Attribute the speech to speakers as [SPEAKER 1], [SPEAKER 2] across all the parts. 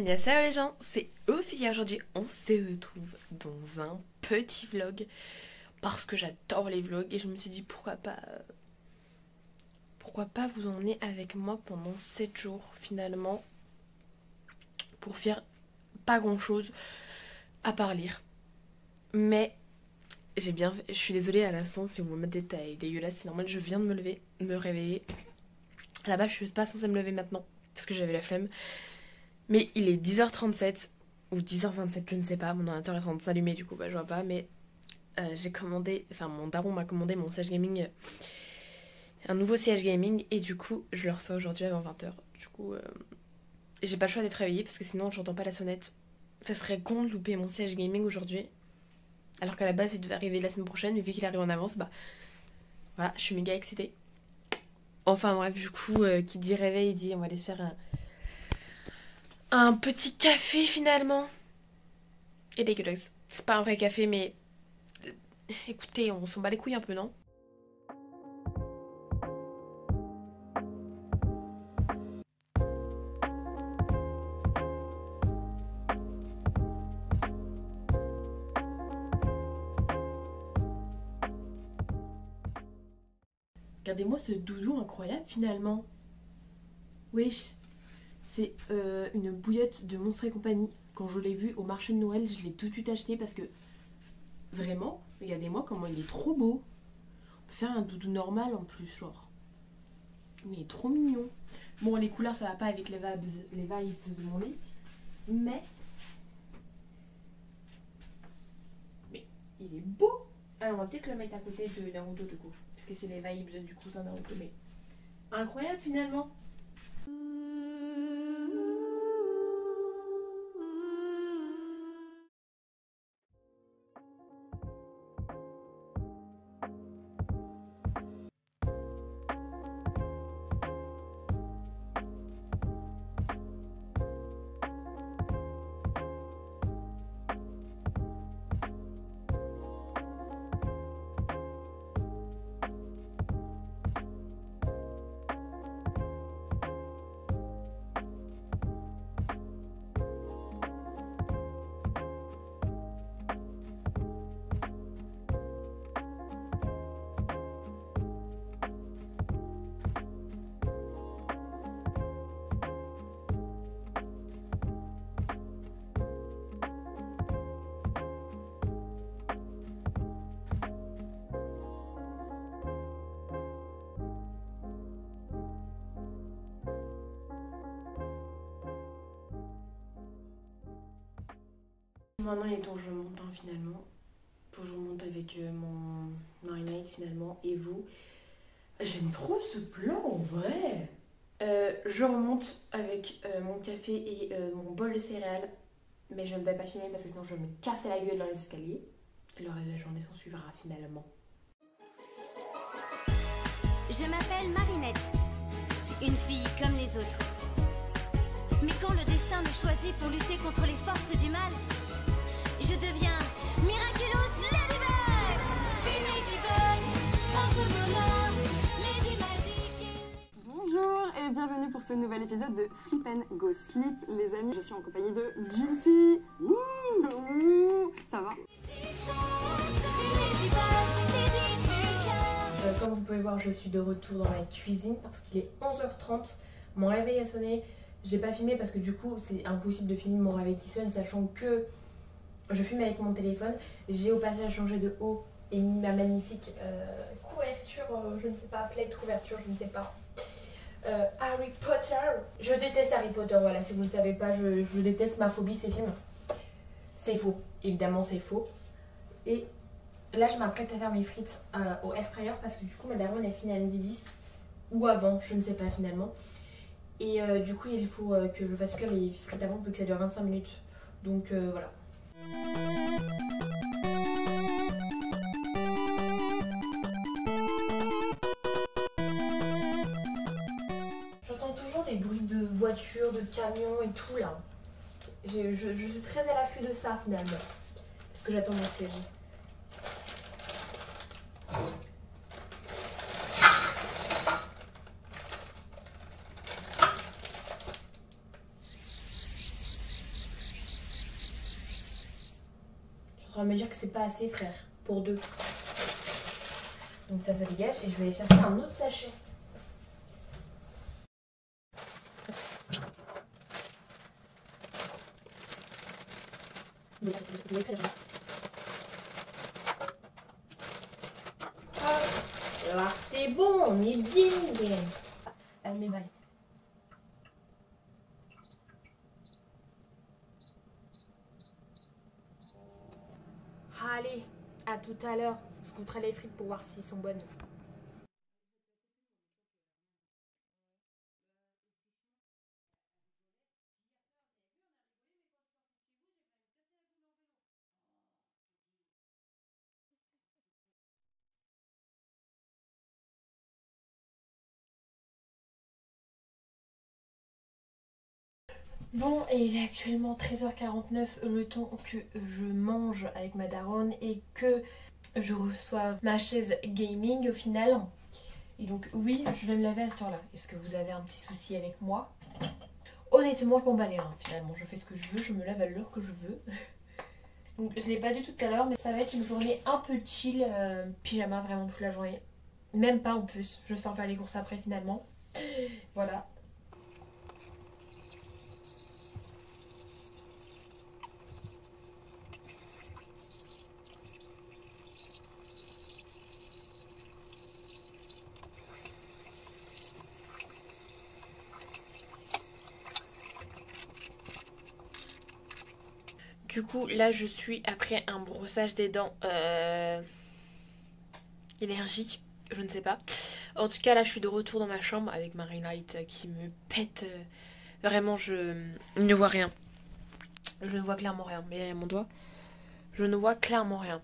[SPEAKER 1] Annyeonghaseyo les gens, c'est Ophélia. Aujourd'hui on se retrouve dans un petit vlog parce que j'adore les vlogs et je me suis dit pourquoi pas vous emmener avec moi pendant 7 jours finalement pour faire pas grand chose à part lire. Mais j'ai bien fait, je suis désolée à l'instant si ma tête est dégueulasse, c'est normal, je viens de me réveiller. Là-bas je suis pas censée me lever maintenant parce que j'avais la flemme. Mais il est 10h37 ou 10h27, je ne sais pas, mon ordinateur est en train de s'allumer du coup je vois pas, mais j'ai commandé, enfin mon daron m'a commandé mon siège gaming, un nouveau siège gaming et du coup je le reçois aujourd'hui avant 20h. Du coup j'ai pas le choix d'être réveillée parce que sinon j'entends pas la sonnette. Ça serait con de louper mon siège gaming aujourd'hui alors qu'à la base il devait arriver la semaine prochaine, mais vu qu'il arrive en avance, bah voilà, je suis méga excitée. Enfin bref, du coup qui dit réveil il dit on va aller se faire un petit café finalement. Et dégueulasse. C'est pas un vrai café mais écoutez, on s'en bat les couilles un peu, non? Regardez-moi ce doudou incroyable finalement. Wesh. C'est une bouillotte de Monstres et compagnie. Quand je l'ai vu au marché de Noël, je l'ai tout de suite acheté parce que vraiment, regardez-moi comment il est trop beau. On peut faire un doudou normal en plus, genre. Mais il est trop mignon. Bon, les couleurs ça va pas avec les vibes de mon lit, mais il est beau. Alors on va peut-être le mettre à côté de Naruto du coup, parce que c'est les vibes du cousin Naruto, mais incroyable finalement. Maintenant il est temps que je monte finalement. Faut que je remonte avec mon marinade finalement. Et vous, j'aime trop ce plan en vrai. Je remonte avec mon café et mon bol de céréales. Mais je ne vais pas filmer parce que sinon je vais me casser la gueule dans les escaliers. Le reste de la journée s'en suivra finalement.
[SPEAKER 2] Je m'appelle Marinette, une fille comme les autres. Mais quand le destin me choisit pour lutter contre les forces du mal, je deviens Miraculous Ladybug. Ladybug, entrepreneur, Lady Magique.
[SPEAKER 3] Bonjour et bienvenue pour ce nouvel épisode de Sleep and Go Sleep. Les amis, je suis en compagnie de Juicy. Ça va?
[SPEAKER 1] Comme vous pouvez voir, je suis de retour dans ma cuisine parce qu'il est 11h30. Mon réveil a sonné. J'ai pas filmé parce que du coup c'est impossible de filmer mon réveil qui sonne, sachant que je filme avec mon téléphone. J'ai au passage changé de haut et mis ma magnifique couverture, je ne sais pas, plaid couverture, je ne sais pas. Harry Potter. Je déteste Harry Potter, voilà, si vous ne le savez pas, je déteste, ma phobie ces films. C'est faux, évidemment c'est faux. Et là je m'apprête à faire mes frites au air fryer parce que du coup ma daronne elle finit à 12h10 ou avant, je ne sais pas finalement. Et du coup il faut que je fasse cuire les frites avant vu que ça dure 25 minutes. Donc voilà. J'entends toujours des bruits de voitures, de camions et tout là. Je suis très à l'affût de ça finalement. Parce que j'attends mon siège. en train de me dire que c'est pas assez, frère, pour 2. Donc ça dégage et je vais aller chercher un autre sachet. Alors c'est bon, on est bien. Allez, mes balles. Allez, à tout à l'heure. Je goûterai les frites pour voir s'ils sont bonnes. Bon, et il est actuellement 13h49, le temps que je mange avec ma daronne et que je reçois ma chaise gaming au final. Et donc oui, je vais me laver à cette heure-là. Est-ce que vous avez un petit souci avec moi? Honnêtement, je m'en bats les reins finalement. Je fais ce que je veux, je me lave à l'heure que je veux. Donc je l'ai pas dit tout à l'heure, mais ça va être une journée un peu chill, pyjama vraiment toute la journée. Même pas en plus, je sors faire les courses après finalement. Voilà. Du coup, là, je suis après un brossage des dents énergique, je ne sais pas. En tout cas, là, je suis de retour dans ma chambre avec ma ring light qui me pète. Vraiment, je ne vois rien. Je ne vois clairement rien. Mais derrière mon doigt, je ne vois clairement rien.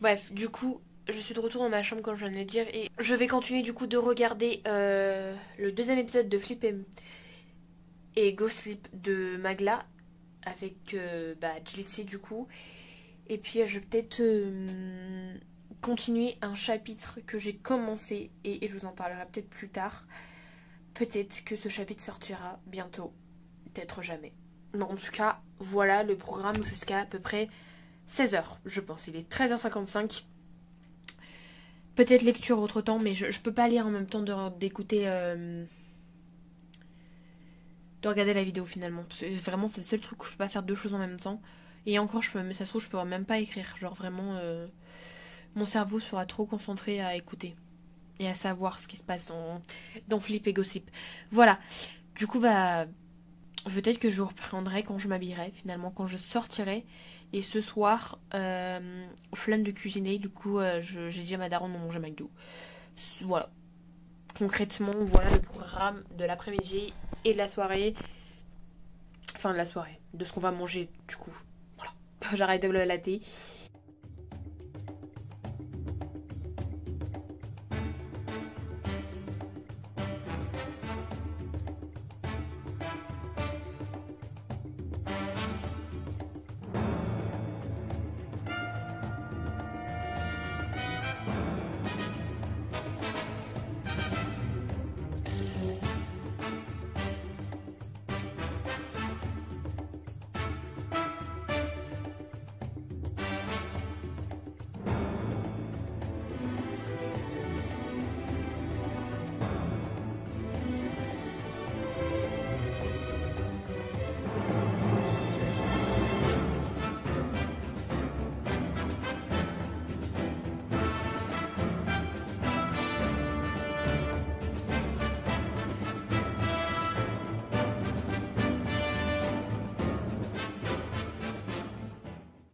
[SPEAKER 1] Bref, du coup, je suis de retour dans ma chambre, comme je viens de le dire. Et je vais continuer, du coup, de regarder le deuxième épisode de Flip et Go Sleep de Magla. Avec JLC du coup. Et puis je vais peut-être continuer un chapitre que j'ai commencé et je vous en parlerai peut-être plus tard. Peut-être que ce chapitre sortira bientôt, peut-être jamais. Mais en tout cas, voilà le programme jusqu'à à peu près 16h, je pense. Il est 13h55. Peut-être lecture autre temps, mais je peux pas lire en même temps d'écouter... de regarder la vidéo finalement. Vraiment c'est le seul truc où je peux pas faire deux choses en même temps. Et encore ça se trouve je pourrais même pas écrire. Genre vraiment mon cerveau sera trop concentré à écouter. Et à savoir ce qui se passe dans Flip et Go Sleep. Voilà. Du coup peut-être que je reprendrai quand je m'habillerai finalement. Quand je sortirai. Et ce soir flemme de cuisiner. Du coup j'ai dit à ma daronne de manger McDo. Voilà. Concrètement, voilà le programme de l'après-midi et de la soirée. Enfin, de la soirée. De ce qu'on va manger, du coup. Voilà. J'arrête de blablater.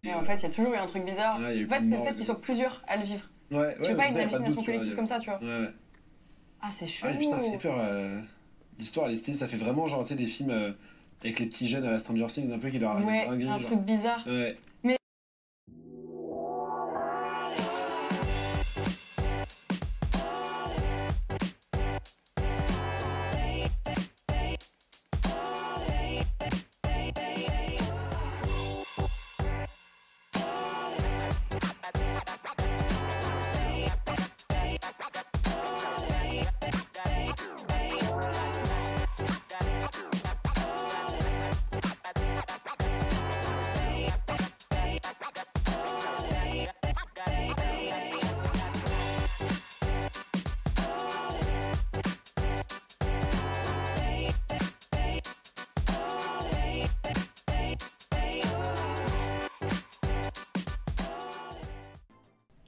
[SPEAKER 3] Mais en fait, il y a toujours eu un truc bizarre.
[SPEAKER 4] Ouais,
[SPEAKER 3] en fait, c'est le fait qu'ils soient plusieurs à le vivre.
[SPEAKER 4] Ouais,
[SPEAKER 3] Tu veux pas une
[SPEAKER 4] vous avez
[SPEAKER 3] hallucination
[SPEAKER 4] doute,
[SPEAKER 3] collective comme ça, tu vois.
[SPEAKER 4] Ouais.
[SPEAKER 3] Ah, c'est chelou.
[SPEAKER 4] Ah putain, ça fait peur. L'histoire, elle est stylée, ça fait vraiment genre, tu sais, des films avec les petits jeunes à la Stranger Things, un peu qui leur arrivent
[SPEAKER 3] Ouais,
[SPEAKER 4] dinguerie,
[SPEAKER 3] un
[SPEAKER 4] genre.
[SPEAKER 3] truc bizarre.
[SPEAKER 4] Ouais.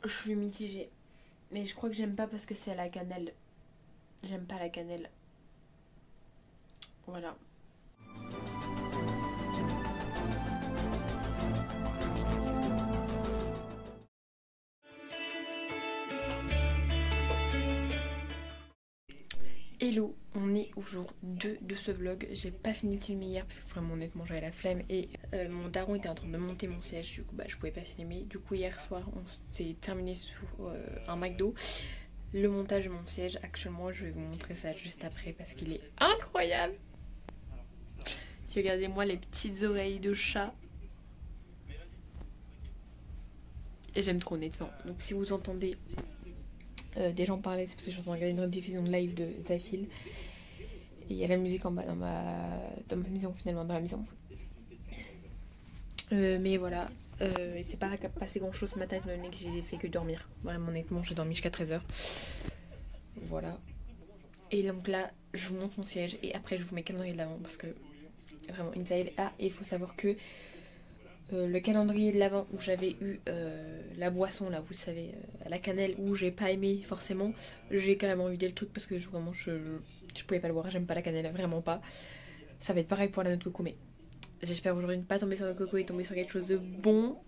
[SPEAKER 1] Je suis mitigée. Mais je crois que j'aime pas parce que c'est à la cannelle. J'aime pas la cannelle. Voilà. Hello, on est au jour 2 de ce vlog. J'ai pas fini de filmer hier parce que vraiment honnêtement j'avais la flemme et mon daron était en train de monter mon siège, du coup je pouvais pas filmer. Du coup hier soir on s'est terminé sur un McDo. Le montage de mon siège actuellement, je vais vous montrer ça juste après parce qu'il est incroyable. Regardez-moi les petites oreilles de chat. Et j'aime trop honnêtement. Donc si vous entendez des gens parler, c'est parce que je suis en train de regarder une rediffusion de live de Zafil. Et il y a la musique en bas dans ma maison finalement, dans la maison. Mais voilà, c'est pas passé grand chose ce matin étant donné que j'ai fait que dormir. Vraiment honnêtement j'ai dormi jusqu'à 13h. Voilà. Et donc là je vous montre mon siège et après je vous mets le calendrier de l'avant parce que vraiment insane. Ah, et il faut savoir que le calendrier de l'avant où j'avais eu la boisson là, vous savez, à la cannelle, où j'ai pas aimé forcément, j'ai carrément vidé le truc parce que vraiment je pouvais pas le boire, j'aime pas la cannelle, vraiment pas. Ça va être pareil pour la noix de coco, mais j'espère aujourd'hui ne pas tomber sur la coco et tomber sur quelque chose de bon,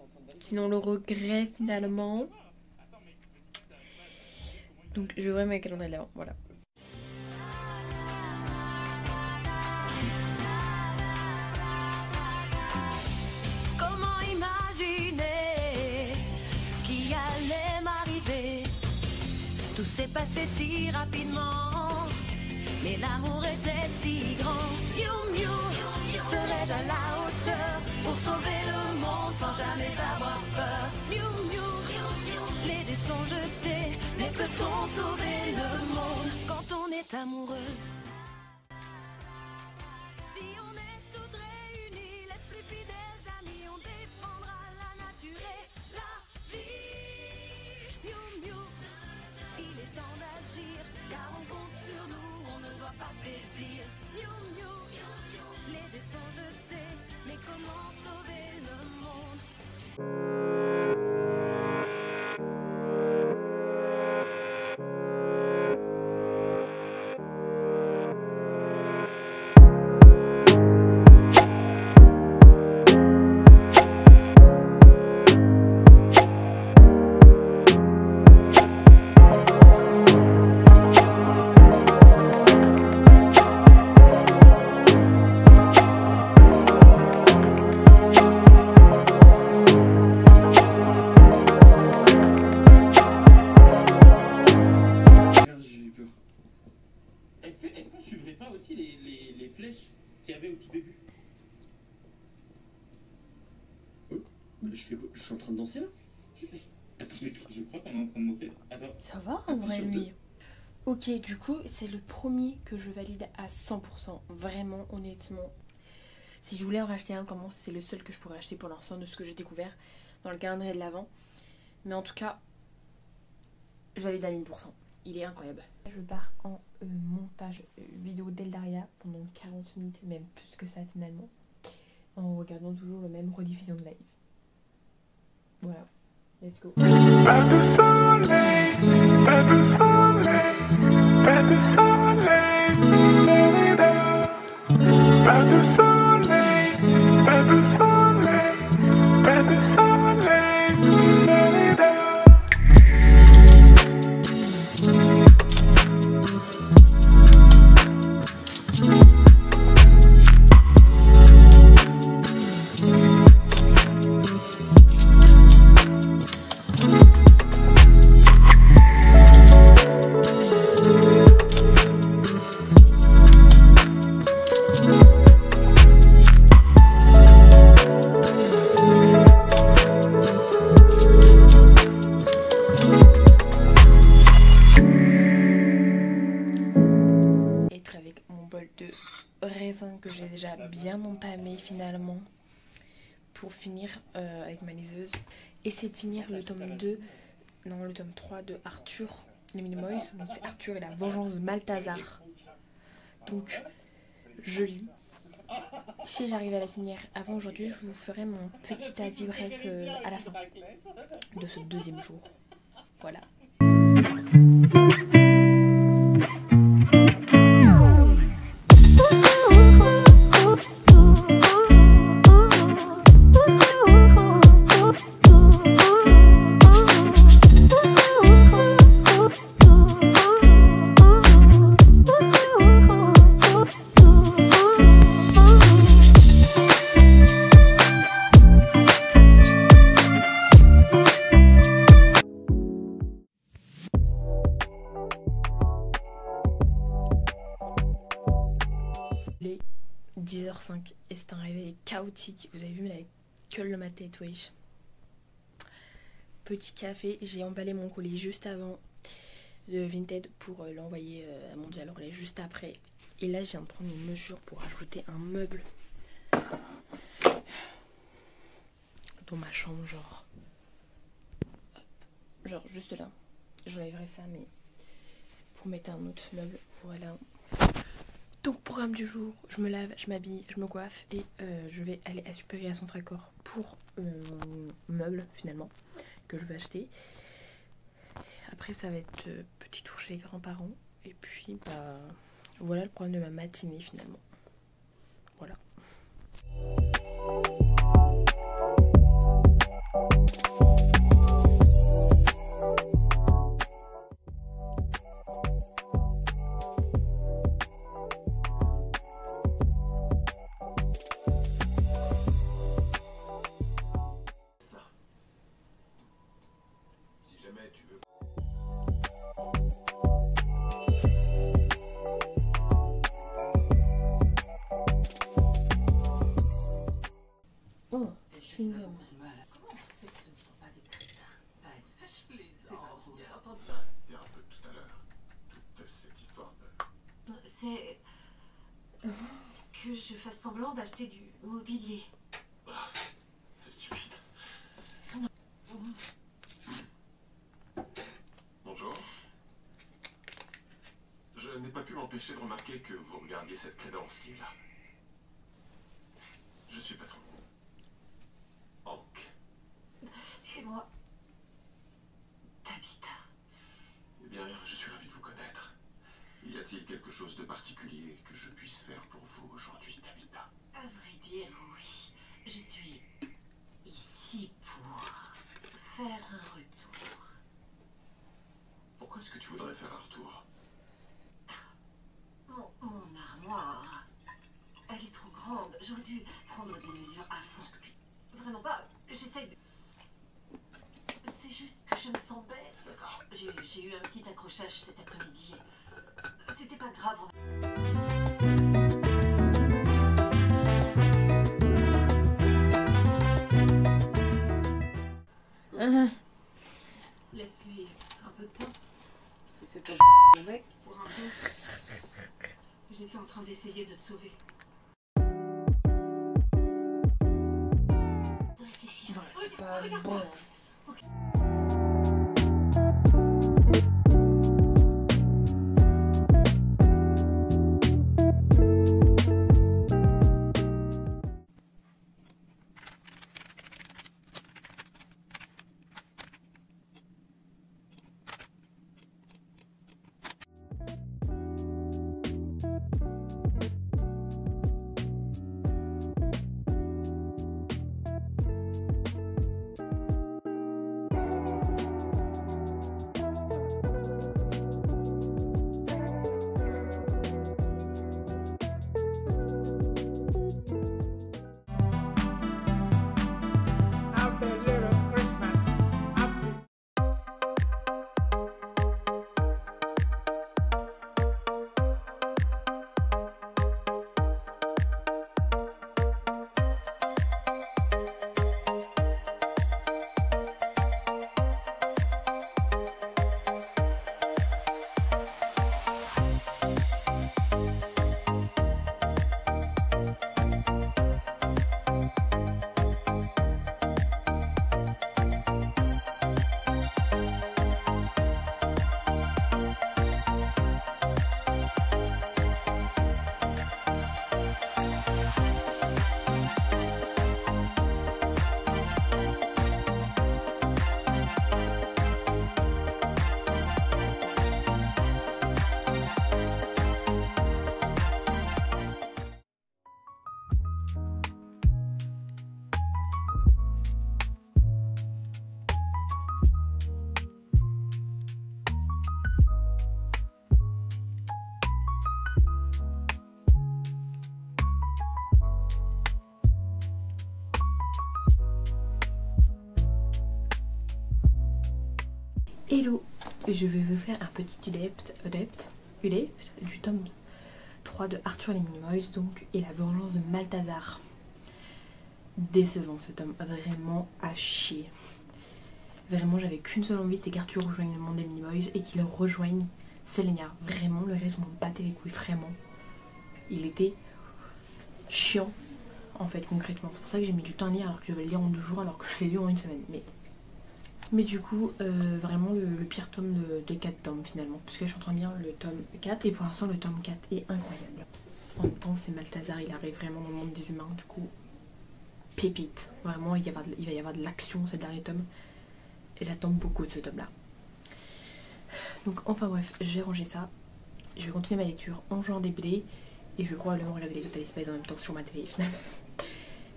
[SPEAKER 1] sinon le regret finalement. Donc je vais vraiment le calendrier de l'avant, voilà.
[SPEAKER 2] Tout s'est passé si rapidement, mais l'amour était si grand. Miou miou, serais-je à la hauteur pour sauver le monde sans jamais avoir peur? Miou miou, les dés sont jetés, mais peut-on sauver le monde quand on est amoureuse? Si on est toutes réunies, les plus fidèles amis, on défendra la nature et la vie. Miou miou. Il est temps d'agir, car on compte sur nous, on ne doit pas faiblir. Miou miou, les dés sont jetés, mais comment sauver le monde?
[SPEAKER 5] Est-ce qu'on suivrait pas aussi les flèches qu'il y avait au tout début? Oui, mais je suis en train de danser là. Attends, mais je crois qu'on est en train de danser. Attends.
[SPEAKER 1] Ça va en vrai lui. Ok, du coup c'est le premier que je valide à 100%. Vraiment honnêtement. Si je voulais en racheter un, vraiment c'est le seul que je pourrais acheter pour l'instant de ce que j'ai découvert dans le calendrier de l'avant. Mais en tout cas, je valide à 1000%. Il est incroyable. Je pars en montage vidéo d'Eldaria pendant 40 minutes, même plus que ça finalement, en regardant toujours le même rediffusion de live. Voilà, let's go.
[SPEAKER 6] Pas de soleil, pas de soleil, pas de soleil, pas de soleil, pas de soleil, pas de soleil.
[SPEAKER 1] raisin que j'ai déjà bien entamé finalement pour finir avec ma liseuse. Essayer de finir le tome 2, non le tome 3 de Arthur les Minimoys. Donc c'est Arthur et la vengeance de Malthazar. Donc je lis. Si j'arrive à la finir avant aujourd'hui, je vous ferai mon petit avis bref à la fin de ce deuxième jour. Voilà. Il est 10h05 et c'est un réveil chaotique. Vous avez vu, mais avec que le ma tête, wesh. Petit café, j'ai emballé mon colis juste avant de Vinted pour l'envoyer à Mondial Relais juste après. Et là, je viens de prendre une mesure pour ajouter un meuble dans ma chambre, genre. Hop. Genre juste là. J'enlèverai ça, mais pour mettre un autre meuble, voilà. Donc programme du jour, je me lave, je m'habille, je me coiffe et je vais aller à Supéria Centre Accord pour mon meuble finalement que je vais acheter. Après ça va être petit tour chez les grands-parents et puis bah voilà le programme de ma matinée finalement. Voilà. Oh, je suis une homme.
[SPEAKER 7] C'est que je fasse semblant d'acheter du mobilier.
[SPEAKER 5] C'est stupide. Bonjour. Je n'ai pas pu m'empêcher de remarquer que vous regardiez cette crédence qui est là. Je suis patron. Hank.
[SPEAKER 7] Et moi, Tabitha.
[SPEAKER 5] Eh bien, je suis ravi de vous connaître. Y a-t-il quelque chose de particulier que je puisse faire pour vous aujourd'hui, Tabitha?
[SPEAKER 7] À vrai dire, oui. Je suis ici pour faire un retour.
[SPEAKER 5] Pourquoi est-ce que tu voudrais faire un retour?
[SPEAKER 7] Mon armoire, elle est trop grande. J'aurais dû prendre des mesures à fond. Vraiment pas. J'essaye de... C'est juste que je me sens bête.
[SPEAKER 5] D'accord.
[SPEAKER 7] J'ai eu un petit accrochage cet après-midi. C'était pas grave. Laisse-lui un peu de temps.
[SPEAKER 3] Tu fais pas mon mec.
[SPEAKER 7] Pour un peu. J'étais en train d'essayer de te sauver. De réfléchir.
[SPEAKER 1] Voilà, c'est pas bon. Hello, je vais vous faire un petit update du tome 3 de Arthur et les Minimoys, donc, et la vengeance de Malthazar. Décevant ce tome, vraiment à chier. Vraiment, j'avais qu'une seule envie, c'est qu'Arthur rejoigne le monde des Minimoys et qu'il rejoigne Selenia. Vraiment, le reste m'en battait les couilles, vraiment. Il était chiant, en fait, concrètement. C'est pour ça que j'ai mis du temps à lire alors que je vais le lire en 2 jours alors que je l'ai lu en 1 semaine. Mais du coup, vraiment le pire tome de 4 tomes finalement. Puisque je suis en train de lire le tome 4 et pour l'instant le tome 4 est incroyable. En même temps, c'est Malthazar, il arrive vraiment dans le monde des humains. Du coup, pépite. Vraiment, il va y avoir de l'action ces derniers tomes. Et j'attends beaucoup de ce tome là. Donc enfin bref, je vais ranger ça. Je vais continuer ma lecture en jouant des BD. Et je vais probablement regarder les Total Spies en même temps sur ma télé finalement.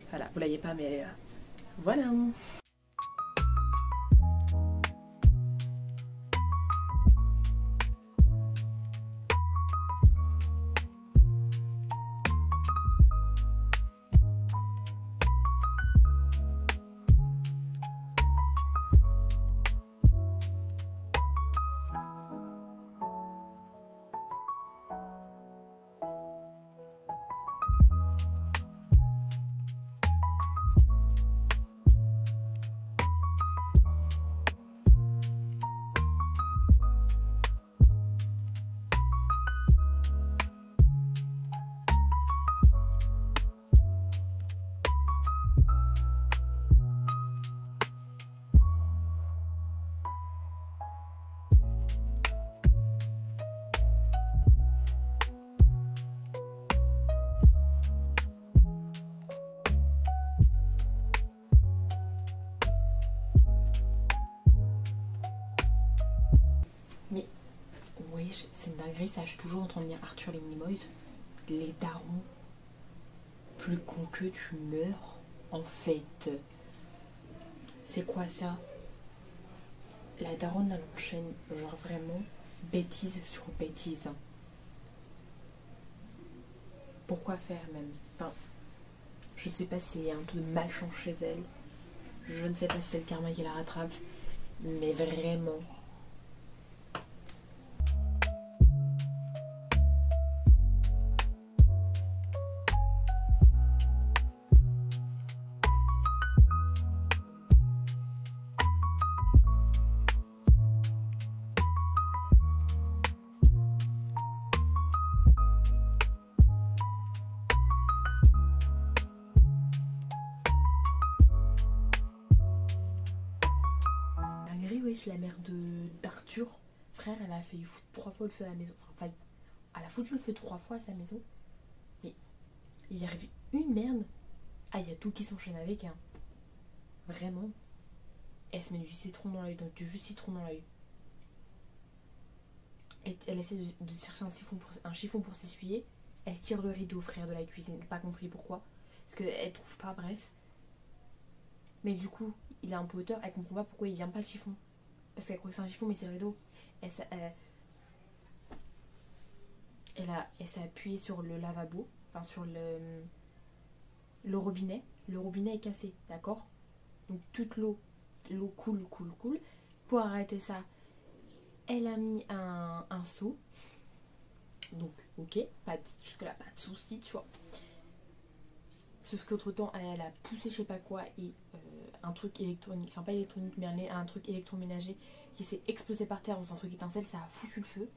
[SPEAKER 1] Voilà, vous voyez pas mais voilà. Mais ouais, c'est une dinguerie, ça, je suis toujours en train de lire Arthur les Minimoys. Les darons, plus con que tu meurs, en fait. C'est quoi ça? La daronne, elle enchaîne, genre vraiment, bêtise sur bêtise. Pourquoi faire même? Enfin, je ne sais pas s'il y a un peu de malchance chez elle. Je ne sais pas si c'est le karma qui la rattrape. Mais vraiment... la mère d'Arthur, frère, elle a fait foutre 3 fois le feu à la maison. Enfin, elle a foutu le feu 3 fois à sa maison. Mais il y arrive une merde. Ah, il y a tout qui s'enchaîne avec, hein. Vraiment. Elle se met du citron dans l'œil, donc du jus de citron dans l'œil. Et elle essaie de chercher un chiffon pour s'essuyer. Elle tire le rideau, frère, de la cuisine. J'ai pas compris pourquoi. Parce qu'elle trouve pas, bref. Mais du coup, il est un peu hauteur. Elle comprend pas pourquoi il vient pas le chiffon. Parce qu'elle croit que c'est un chiffon, mais c'est le rideau. Elle s'est appuyée sur le lavabo, enfin sur le robinet. Le robinet est cassé, d'accord? Donc toute l'eau coule. Pour arrêter ça, elle a mis un seau. Donc ok, jusque-là, pas de soucis, tu vois. Sauf qu'autre temps, elle a poussé je sais pas quoi et un truc électronique, enfin pas électronique, mais un truc électroménager qui s'est explosé par terre dans un truc étincelle, ça a foutu le feu.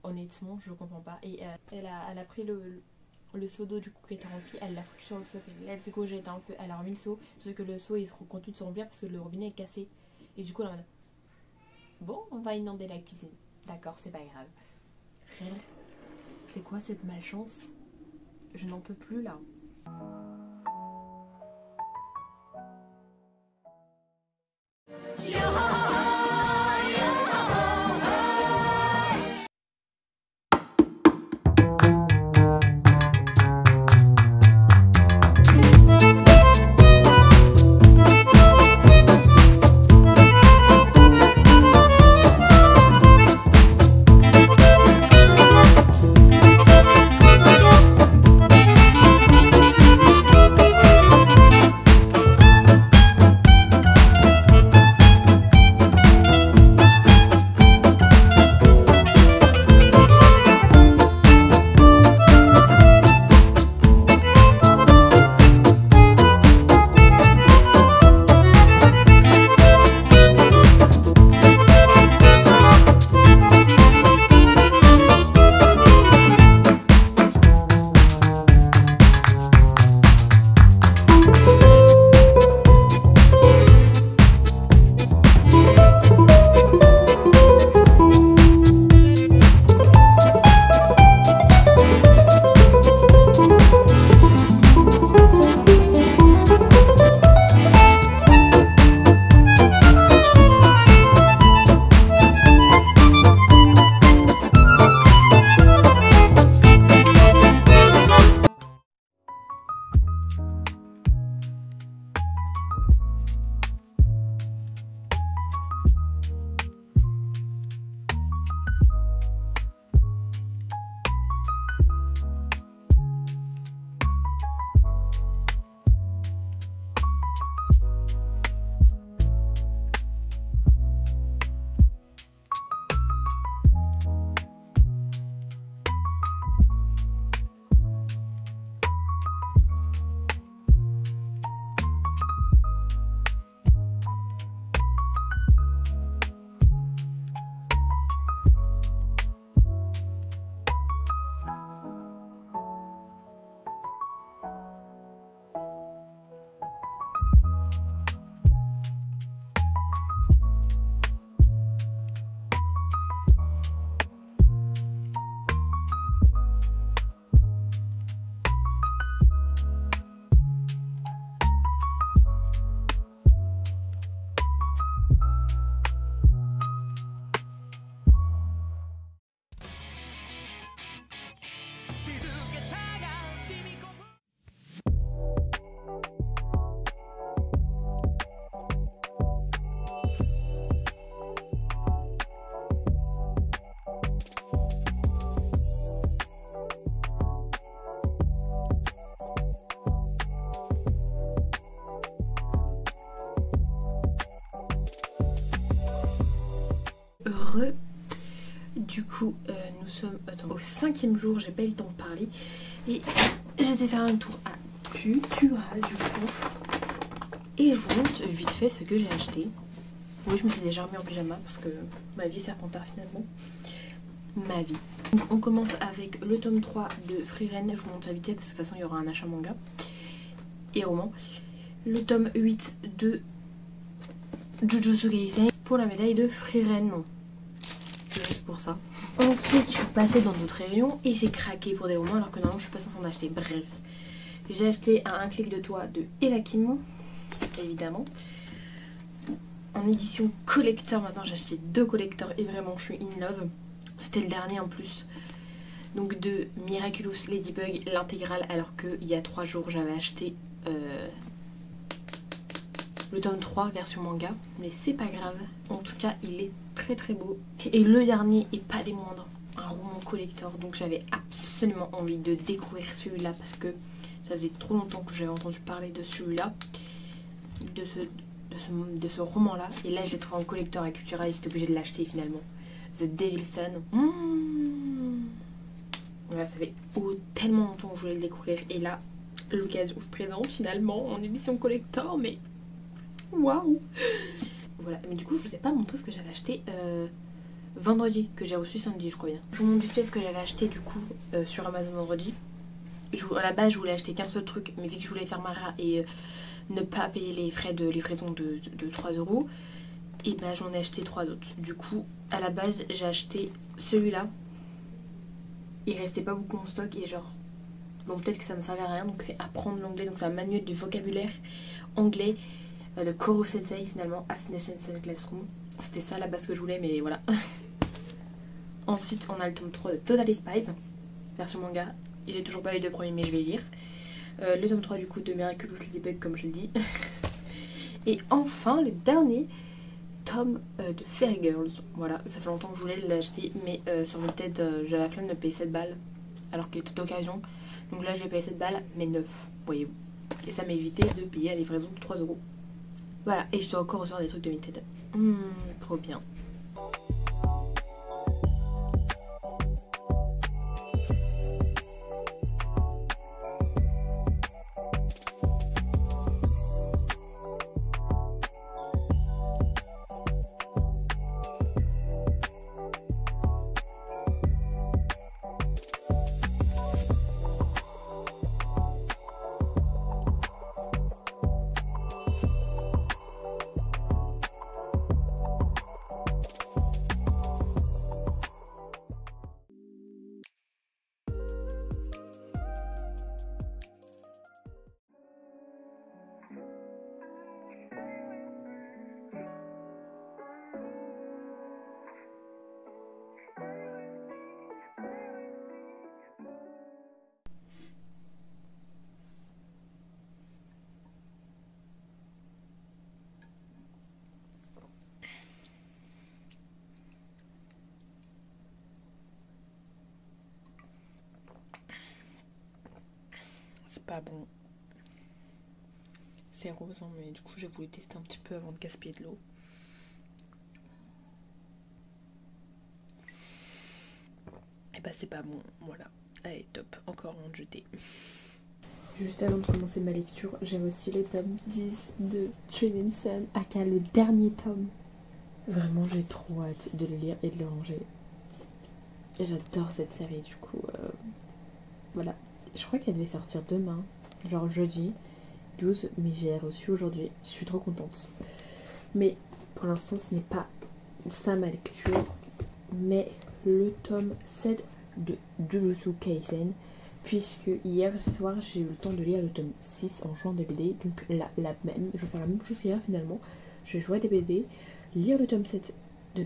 [SPEAKER 1] Honnêtement, je comprends pas. Et elle a pris le seau d'eau du coup qui était rempli, elle l'a foutu sur le feu, fait let's go, j'ai éteint le feu, elle a remis le seau, sauf que le seau il continue de se remplir parce que le robinet est cassé. Et du coup, elle en a... Bon, on va inonder la cuisine. D'accord, c'est pas grave. Frère, c'est quoi cette malchance? Je n'en peux plus là. Du coup, nous sommes au 5e jour, j'ai pas eu le temps de parler. Et j'étais faire un tour à Cultura du coup. Et je vous montre vite fait ce que j'ai acheté. Oui, je me suis déjà remis en pyjama parce que ma vie serpentard finalement. Ma vie. Donc, on commence avec le tome 3 de Frieren. Je vous montre ça vite fait parce que de toute façon il y aura un achat manga et roman. Le tome 8 de Jujutsu Kaisen pour la médaille de Frieren. Juste pour ça. Ensuite, je suis passée dans d'autres rayons et j'ai craqué pour des romans alors que normalement je suis pas censée en acheter. Bref, j'ai acheté un clic de toi de Eva Kim, évidemment. En édition collector, maintenant j'ai acheté 2 collectors et vraiment je suis in love. C'était le dernier en plus. Donc de Miraculous Ladybug, l'intégrale, alors qu'il y a 3 jours j'avais acheté le tome 3 version manga. Mais c'est pas grave, en tout cas il est très très beau. Et le dernier, et pas des moindres, un roman collector. Donc j'avais absolument envie de découvrir celui-là parce que ça faisait trop longtemps que j'avais entendu parler de celui-là, de ce roman là. Et là j'ai trouvé en collector à Cultura et j'étais obligée de l'acheter finalement. The Devil's Son. Voilà, ça fait tellement longtemps que je voulais le découvrir et là l'occasion se présente finalement en édition collector. Mais waouh. Voilà, mais du coup je vous ai pas montré ce que j'avais acheté vendredi, que j'ai reçu samedi je crois bien. Je vous montre du fait ce que j'avais acheté du coup sur Amazon vendredi. À la base je voulais acheter qu'un seul truc, mais vu que je voulais faire Mara et ne pas payer les frais de livraison de 3 €, et bah j'en ai acheté 3 autres. Du coup à la base j'ai acheté celui-là, il restait pas beaucoup en stock et genre bon peut-être que ça me servait à rien, donc c'est apprendre l'anglais, donc c'est un manuel de vocabulaire anglais de Koro Sensei finalement, Assassination Classroom. C'était ça la base que je voulais, mais voilà. Ensuite on a le tome 3 de Totally Spies version manga. J'ai toujours pas eu de premier mais je vais lire. Le tome 3 du coup de Miraculous Ladybug comme je le dis. Et enfin le dernier tome de Fairy Girls. Voilà, ça fait longtemps que je voulais l'acheter, mais sur Vinted j'avais la flemme de payer 7 balles alors qu'il était d'occasion. Donc là je l'ai payé 7 balles mais 9, voyez-vous. Et ça m'a évité de payer la livraison de 3 €. Voilà, et je dois encore recevoir des trucs de Vinted. Trop bien. Pas bon, c'est rose hein, mais du coup j'ai voulu tester un petit peu avant de gaspiller de l'eau. Et bah c'est pas bon, voilà. Allez top, encore un jeté. Juste avant de commencer ma lecture, j'ai aussi le tome 10 de Dream Sun, aka le dernier tome. Vraiment j'ai trop hâte de le lire et de le ranger. J'adore cette série du coup voilà. Je crois qu'elle devait sortir demain, genre jeudi 12, mais j'ai reçu aujourd'hui. Je suis trop contente. Mais pour l'instant, ce n'est pas ça ma lecture, mais le tome 7 de Jujutsu Kaisen, puisque hier soir, j'ai eu le temps de lire le tome 6 en jouant des BD. Donc là, je vais faire la même chose qu'hier finalement. Je vais jouer à des BD, lire le tome 7 de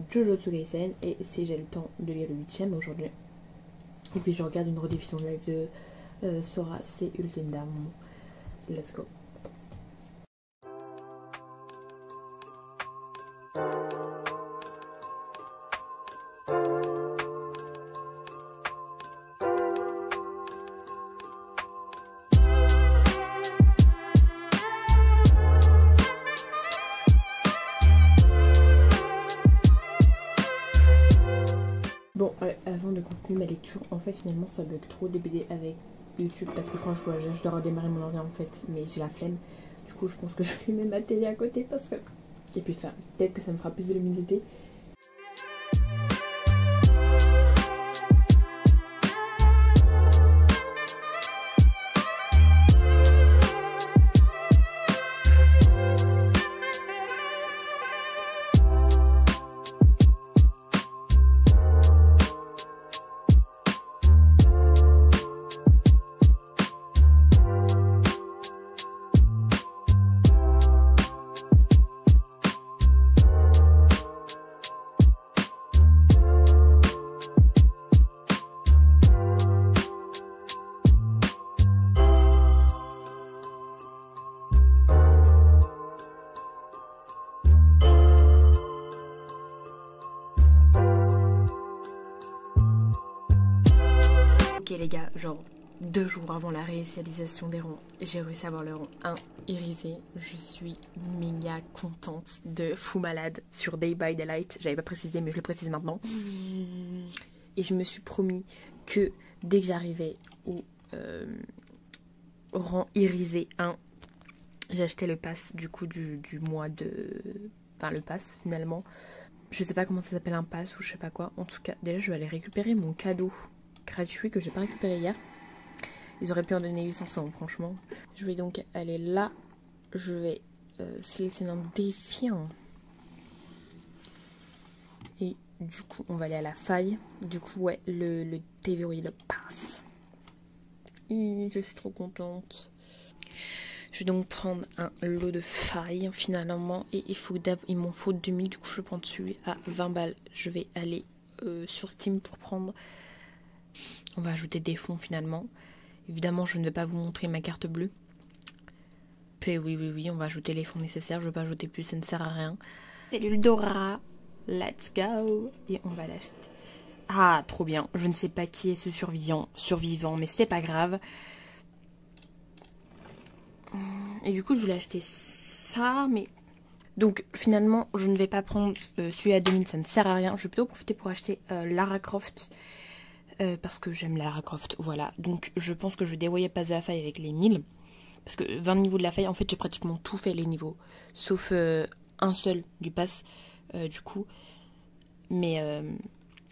[SPEAKER 1] Jujutsu Kaisen, et si j'ai le temps de lire le 8ème aujourd'hui. Et puis je regarde une rediffusion live de Sora, c'est Ultendam. Let's go. avant de continuer ma lecture, en fait finalement ça bug trop des BD avec YouTube parce que je crois que je dois redémarrer mon ordi en fait, mais j'ai la flemme. Du coup je pense que je vais mettre ma télé à côté parce que... Et puis enfin, peut-être que ça me fera plus de luminosité. Ok les gars, genre 2 jours avant la réinitialisation des ronds, j'ai réussi à avoir le rond 1 irisé. Je suis méga contente de fou malade sur Day by Daylight. J'avais pas précisé mais je le précise maintenant. Et je me suis promis que dès que j'arrivais au rang irisé 1, j'achetais le pass du coup du mois de... Enfin le pass finalement. Je sais pas comment ça s'appelle, un pass ou je sais pas quoi. En tout cas déjà je vais aller récupérer mon cadeau gratuit que j'ai pas récupéré hier. Ils auraient pu en donner 800 franchement. Je vais donc aller là. Je vais sélectionner un défi. Et du coup on va aller à la faille. Du coup ouais, le déverrouiller le pass. Et je suis trop contente. Je vais donc prendre un lot de failles finalement. Et il m'en faut 2000. Du coup je prends dessus à 20 balles. Je vais aller sur Steam pour prendre... On va ajouter des fonds finalement. Évidemment, je ne vais pas vous montrer ma carte bleue. Puis oui, on va ajouter les fonds nécessaires. Je ne vais pas ajouter plus, ça ne sert à rien. Cellule Dora. Let's go. Et on va l'acheter. Ah, trop bien. Je ne sais pas qui est ce survivant, mais c'est pas grave. Et du coup, je voulais acheter ça, mais... Donc, finalement, je ne vais pas prendre celui à 2000, ça ne sert à rien. Je vais plutôt profiter pour acheter Lara Croft. Parce que j'aime Lara Croft, voilà. Donc je pense que je vais dérouiller pas de la faille avec les 1000. Parce que 20 niveaux de la faille, en fait j'ai pratiquement tout fait les niveaux. Sauf un seul du pass, du coup. Mais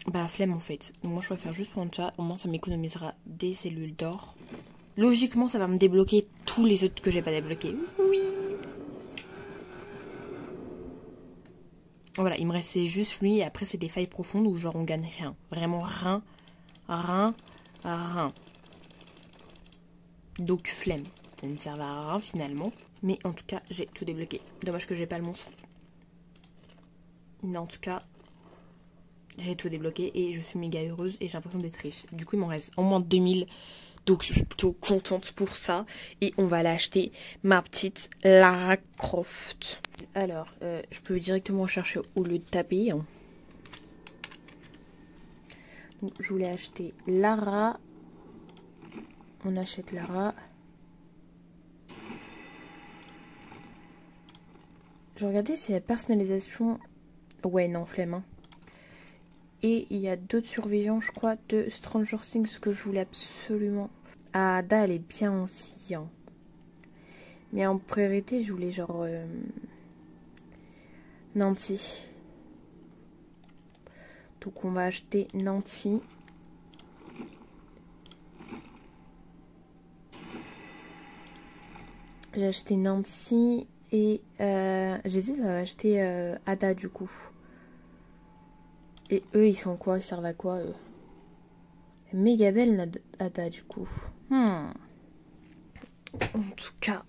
[SPEAKER 1] bah flemme en fait. Donc moi je préfère juste prendre ça, au moins ça m'économisera des cellules d'or. Logiquement ça va me débloquer tous les autres que j'ai pas débloqués. Oui. Voilà, il me restait juste lui et après c'est des failles profondes où genre on gagne rien. Vraiment rien. Donc flemme, ça ne sert à rien finalement. Mais en tout cas j'ai tout débloqué. Dommage que j'ai pas le monstre. Mais en tout cas j'ai tout débloqué et je suis méga heureuse et j'ai l'impression d'être riche. Du coup il m'en reste au moins 2000. Donc je suis plutôt contente pour ça. Et on va l'acheter, ma petite Lara Croft. Alors je peux directement chercher au lieu de taper. Donc, je voulais acheter Lara. On achète Lara. Je regardais si la personnalisation... Ouais, non, flemme. Hein. Et il y a d'autres surveillants, je crois, de Stranger Things que je voulais absolument. Ah, Ada, elle est bien aussi. Hein. Mais en priorité, je voulais genre... Nancy. Donc on va acheter Nancy. J'ai acheté Nancy et j'hésite à acheter Ada du coup. Et eux ils sont quoi? Ils servent à quoi eux? Méga belle Ada du coup. En tout cas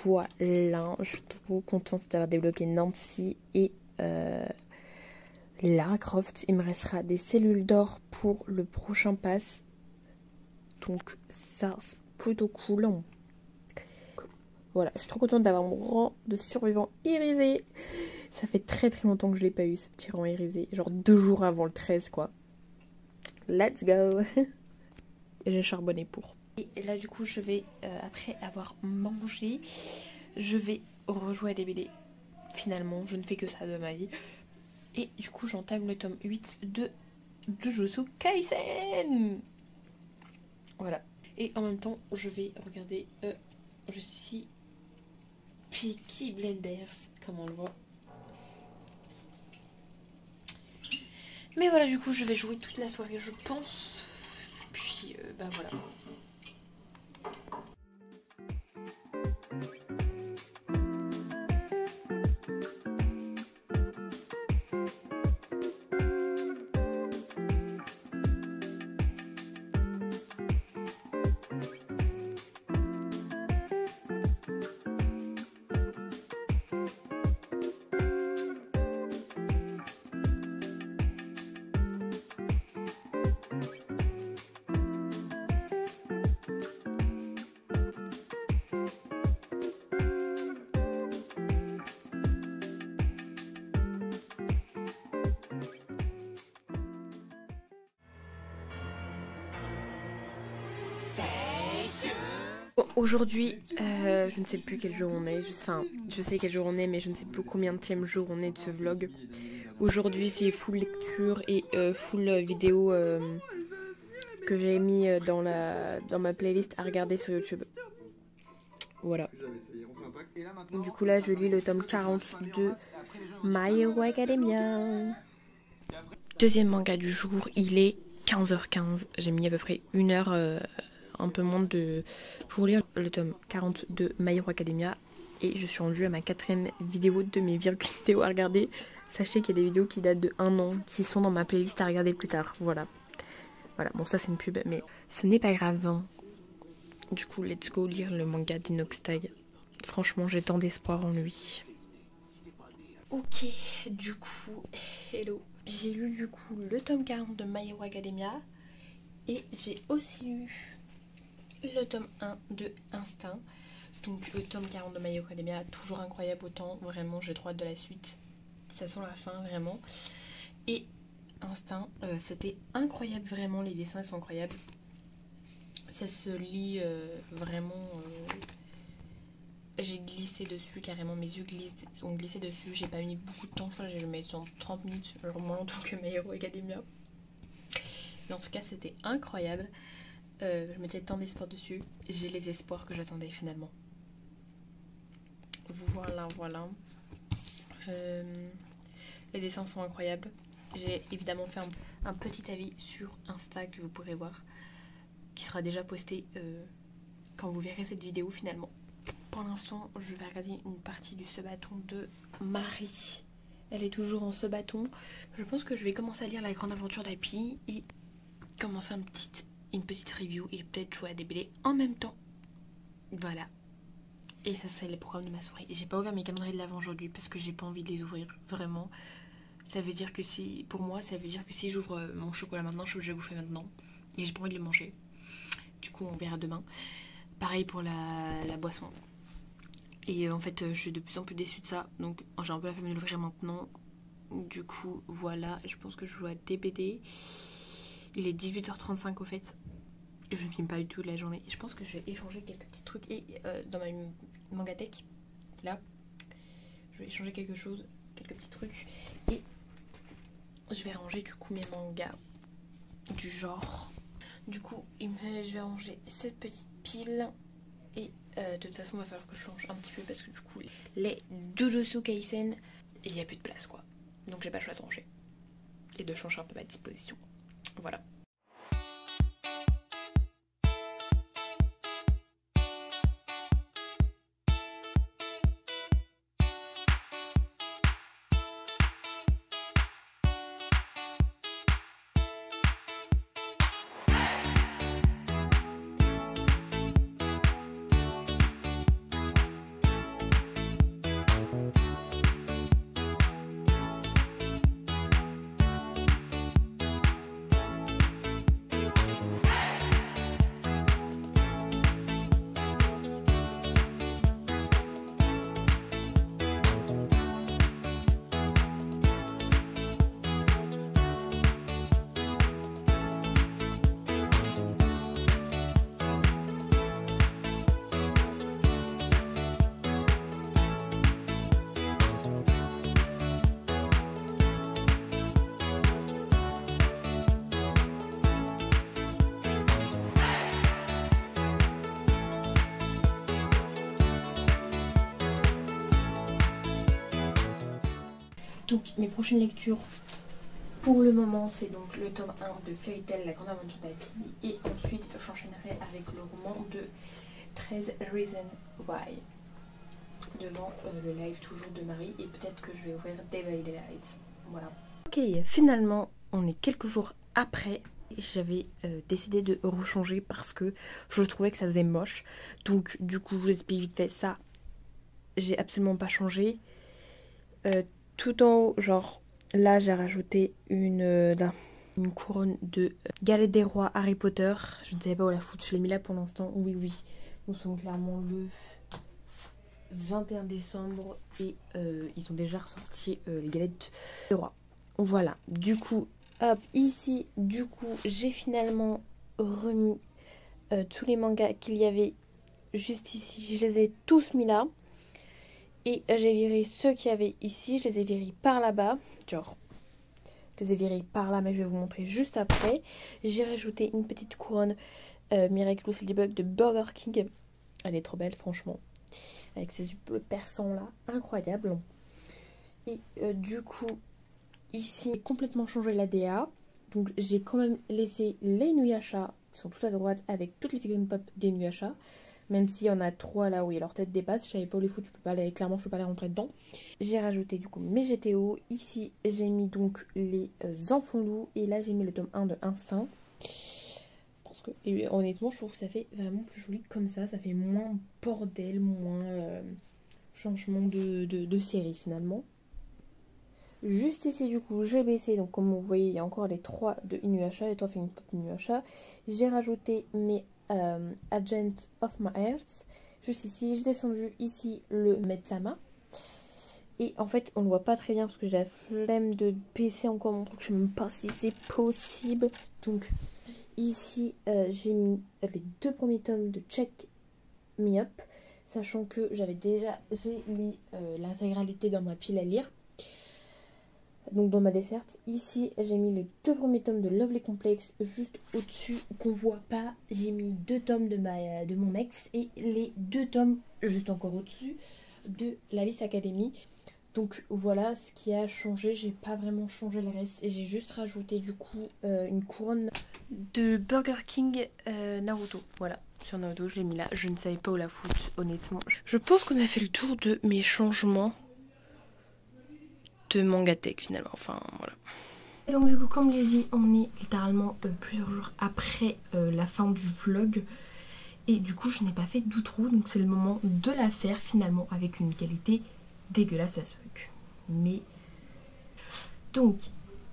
[SPEAKER 1] voilà. Je suis trop contente d'avoir débloqué Nancy et Lara Croft. Il me restera des cellules d'or pour le prochain pass. Donc ça c'est plutôt cool. Voilà, je suis trop contente d'avoir mon rang de survivant irisé. Ça fait très longtemps que je l'ai pas eu ce petit rang irisé. Genre 2 jours avant le 13 quoi. Let's go. J'ai charbonné pour. Et là du coup je vais, après avoir mangé, je vais rejouer à des BD. Finalement, je ne fais que ça de ma vie. Et du coup j'entame le tome 8 de Jujutsu Kaisen. Voilà. Et en même temps, je vais regarder je suis Peaky Blinders, comme on le voit. Mais voilà, du coup, je vais jouer toute la soirée, je pense. Puis, bah voilà. Bon, aujourd'hui, je ne sais plus quel jour on est, enfin, je sais quel jour on est, mais je ne sais plus combien de jour on est de ce vlog. Aujourd'hui, c'est full lecture et full vidéo que j'ai mis dans ma playlist à regarder sur YouTube. Voilà. Du coup, là, je lis le tome 40 de My Hero Academia. Deuxième manga du jour, il est 15h15. J'ai mis à peu près une heure, un peu moins pour lire le tome 40 de My Hero Academia. Et je suis rendue à ma 4e vidéo de mes vidéos à regarder. Sachez qu'il y a des vidéos qui datent de 1 an, qui sont dans ma playlist à regarder plus tard. Voilà. Voilà, bon ça c'est une pub, mais ce n'est pas grave. Hein. Du coup, let's go lire le manga d'Inox Tag. Franchement, j'ai tant d'espoir en lui. Ok, du coup, hello. J'ai lu du coup le tome 40 de My Hero Academia. Et j'ai aussi lu le tome 1 de Instinct. Donc le tome 40 de My Hero Academia, toujours incroyable autant. Vraiment, j'ai trop hâte de la suite. Ça sent la fin, vraiment. Et Instinct, c'était incroyable, vraiment. Les dessins sont incroyables. Ça se lit vraiment... J'ai glissé dessus carrément, mes yeux ont glissé dessus. J'ai pas mis beaucoup de temps, je crois que j'ai mis en 30 minutes, genre moins longtemps que My Hero Academia. Mais en tout cas, c'était incroyable. Je mettais tant d'espoir dessus. J'ai les espoirs que j'attendais finalement. Voilà, voilà. Les dessins sont incroyables. J'ai évidemment fait un petit avis sur Insta que vous pourrez voir, qui sera déjà posté quand vous verrez cette vidéo finalement. Pour l'instant, je vais regarder une partie du Sebaton de Marie. Elle est toujours en Sebaton. Je pense que je vais commencer à lire La Grande Aventure d'Happy et commencer une petite review et peut-être jouer à des BD en même temps. Voilà. Et ça, c'est le programme de ma soirée. J'ai pas ouvert mes calendriers de l'avant aujourd'hui parce que j'ai pas envie de les ouvrir, vraiment. Ça veut dire que si, pour moi, ça veut dire que si j'ouvre mon chocolat maintenant, je suis obligée de bouffer maintenant. Et j'ai pas envie de le manger. Du coup, on verra demain. Pareil pour la boisson. Et en fait, je suis de plus en plus déçue de ça. Donc, j'ai un peu la flemme de l'ouvrir maintenant. Du coup, voilà. Je pense que je joue à DBD. Il est 18h35 au fait. Je ne filme pas du tout la journée. Je pense que je vais échanger quelques petits trucs. Et dans ma mangatech, là, je vais échanger quelque chose, quelques petits trucs. Et je vais ranger du coup mes mangas du genre. Du coup, je vais ranger cette petite pile. Et de toute façon, il va falloir que je change un petit peu parce que du coup, les Jujutsu Kaisen, il n'y a plus de place quoi. Donc j'ai pas le choix de ranger. Et de changer un peu ma disposition. Voilà. Donc mes prochaines lectures pour le moment c'est donc le tome 1 de Fairy Tail, la grande aventure d'Happy, et ensuite j'enchaînerai avec le roman de 13 Reasons Why devant le live toujours de Marie, et peut-être que je vais ouvrir Day by Daylight. Voilà. Ok, finalement on est quelques jours après. J'avais décidé de rechanger parce que je trouvais que ça faisait moche. Donc du coup je vous explique vite fait ça. J'ai absolument pas changé. Tout en haut, genre là j'ai rajouté une couronne de galette des rois Harry Potter. Je ne savais pas où la foutre, je l'ai mis là pour l'instant. Oui oui, nous sommes clairement le 21 décembre et ils ont déjà ressorti les galettes des rois. Voilà, du coup hop, ici du coup j'ai finalement remis tous les mangas qu'il y avait juste ici. Je les ai tous mis là. Et j'ai viré ceux qu'il y avait ici, je les ai virés par là-bas, genre, je les ai virés par là, mais je vais vous montrer juste après. J'ai rajouté une petite couronne Miraculous Ladybug de Burger King. Elle est trop belle, franchement, avec ces bleus persans là, incroyable. Et du coup, ici, j'ai complètement changé la DA. Donc j'ai quand même laissé les Inuyasha, qui sont tout à droite, avec toutes les figurines pop des Inuyasha. Même s'il y en a 3 là où leur tête dépasse, je savais pas où les foutre, clairement je peux pas les rentrer dedans. J'ai rajouté du coup mes GTO. Ici j'ai mis donc les enfants loups. Et là j'ai mis le tome 1 de Instinct. Parce que honnêtement je trouve que ça fait vraiment plus joli comme ça. Ça fait moins bordel, moins changement de série finalement. Juste ici du coup j'ai baissé, donc comme vous voyez il y a encore les 3 de Inuyasha, les 3 figurines pop Inuyasha. J'ai rajouté mes Agent of My Heart juste ici. J'ai descendu ici le Metsama, et en fait on ne voit pas très bien parce que j'ai la flemme de baisser encore mon truc, je sais même pas si c'est possible. Donc ici j'ai mis les 2 premiers tomes de Check Me Up, sachant que j'ai mis l'intégralité dans ma pile à lire, donc dans ma desserte. Ici j'ai mis les 2 premiers tomes de Lovely Complex juste au-dessus qu'on voit pas. J'ai mis 2 tomes de mon ex et les 2 tomes juste encore au-dessus de l'Alice Academy. Donc voilà ce qui a changé. J'ai pas vraiment changé le reste, et j'ai juste rajouté du coup une couronne de Burger King Naruto. Voilà, sur Naruto je l'ai mis là, je ne savais pas où la foutre honnêtement. Je pense qu'on a fait le tour de mes changements de Mangatech finalement, enfin voilà. Et donc du coup comme je l'ai dit, on est littéralement plusieurs jours après la fin du vlog, et du coup je n'ai pas fait d'outro, donc c'est le moment de la faire finalement avec une qualité dégueulasse à fuck. Mais donc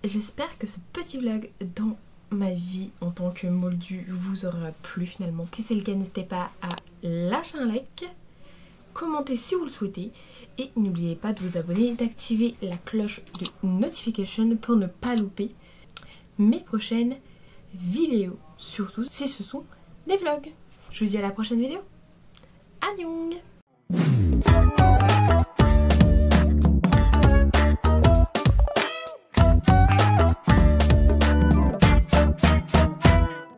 [SPEAKER 1] j'espère que ce petit vlog dans ma vie en tant que moldu vous aura plu finalement. Si c'est le cas, n'hésitez pas à lâcher un like, commentez si vous le souhaitez, et n'oubliez pas de vous abonner et d'activer la cloche de notification pour ne pas louper mes prochaines vidéos, surtout si ce sont des vlogs. Je vous dis à la prochaine vidéo. Annyeong.